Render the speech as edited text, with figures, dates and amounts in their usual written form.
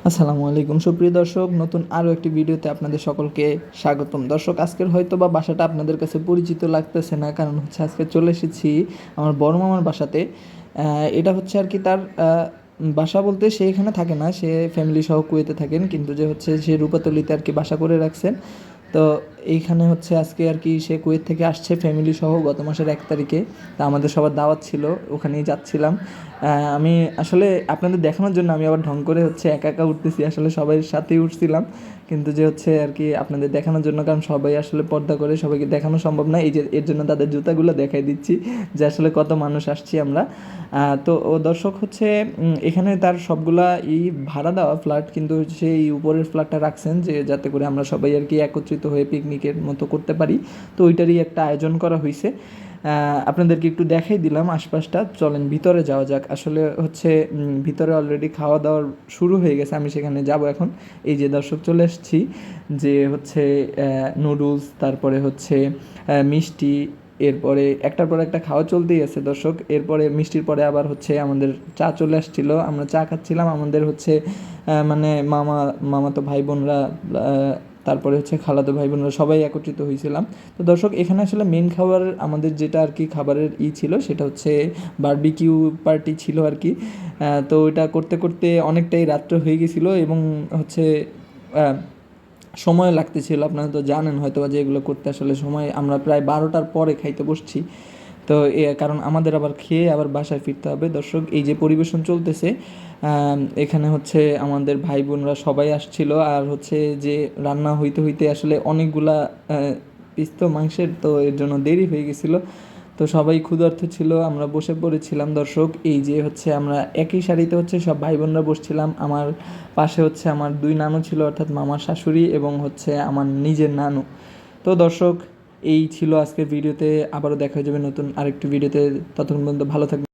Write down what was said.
আসসালামু আলাইকুম সুপ্রিয় দর্শক, নতুন আরও একটি ভিডিওতে আপনাদের সকলকে স্বাগতম। দর্শক, আজকের হয়তো বা বাসাটা আপনাদের কাছে পরিচিত লাগতেছে না, কারণ হচ্ছে আজকে চলে এসেছি আমার বড় মামার বাসাতে। এটা হচ্ছে আর কি তার বাসা বলতে সে এখানে থাকে না, সে ফ্যামিলি সহ কুয়েতে থাকেন, কিন্তু যে হচ্ছে সে রূপাতলিতে আর কি বাসা করে রাখছেন। তো এইখানে হচ্ছে আজকে আর কি সে কুয়েত থেকে আসছে ফ্যামিলি সহ গত মাসের 1 তারিখে। তা আমাদের সবার দাওয়াত ছিল, ওখানেই যাচ্ছিলাম। আমি আসলে আপনাদের দেখানোর জন্য আমি আবার ঢং করে হচ্ছে একা একা উঠতেছি, আসলে সবাই সাথেই উঠছিলাম, কিন্তু যে হচ্ছে আর কি আপনাদের দেখানোর জন্য, কারণ সবাই আসলে পর্দা করে, সবাইকে দেখানো সম্ভব না, এই যে এর জন্য তাদের জুতাগুলো দেখাই দিচ্ছি যে আসলে কত মানুষ আসছি আমরা। তো ও দর্শক হচ্ছে এখানে তার সবগুলা ভাড়া দেওয়া ফ্ল্যাট, কিন্তু সেই উপরের ফ্ল্যাটটা রাখছেন যে যাতে করে আমরা সবাই আর কি একত্রিত হয়ে পিকনিকের মতো করতে পারি। তো ওইটারই একটা আয়োজন করা হয়েছে। আপনাদেরকে একটু দেখাই দিলাম আশপাশটা, চলেন ভিতরে যাওয়া যাক। আসলে হচ্ছে ভিতরে অলরেডি খাওয়া দাওয়ার শুরু হয়ে গেছে, আমি সেখানে যাব এখন। এই যে দর্শক চলে এসেছি, যে হচ্ছে নুডলস, তারপরে হচ্ছে মিষ্টি, এরপরে একটার পর একটা খাওয়া চলতেই আছে দর্শক। এরপরে মিষ্টির পরে আবার হচ্ছে আমাদের চা চলে আসছিলো, আমরা চা খাচ্ছিলাম। আমাদের হচ্ছে মানে মামাতো ভাই বোনরা, তারপরে হচ্ছে খালাতো ভাই বোনরা সবাই একত্রিত হয়েছিলাম। তো দর্শক, এখানে আসলে মেন খাবার আমাদের যেটা আর কি খাবারের ছিল, সেটা হচ্ছে বারবিকিউ পার্টি ছিল আর কি। তো ওইটা করতে করতে অনেকটাই রাত্র হয়ে গেছিলো, এবং হচ্ছে সময় লাগতেছিল। আপনারা তো জানেন হয়তো যে এগুলো করতে আসলে সময়, আমরা প্রায় 12টার পরে খাইতে বসছি। তো কারণ আমাদের আবার খেয়ে আবার বাসায় ফিরতে হবে। দর্শক, এই যে পরিবেশন চলতেছে, এখানে হচ্ছে আমাদের ভাই বোনরা সবাই আসছিল, আর হচ্ছে যে রান্না হইতে হইতে আসলে অনেকগুলা পিস তো মাংসের, তো এর জন্য দেরি হয়ে গেছিলো। তো সবাই ক্ষুধার্ত ছিল, আমরা বসে পড়েছিলাম দর্শক। এই যে হচ্ছে আমরা একই সারিতে হচ্ছে সব ভাই বোনরা বসছিলাম। আমার পাশে হচ্ছে আমার 2 নানু ছিল, অর্থাৎ মামার শাশুড়ি এবং হচ্ছে আমার নিজের নানু। তো দর্শক, এই ছিল আজকের ভিডিওতে। আবারও দেখা যাবে নতুন আরেকটি ভিডিওতে। ততক্ষণ পর্যন্ত ভালো থাকবেন।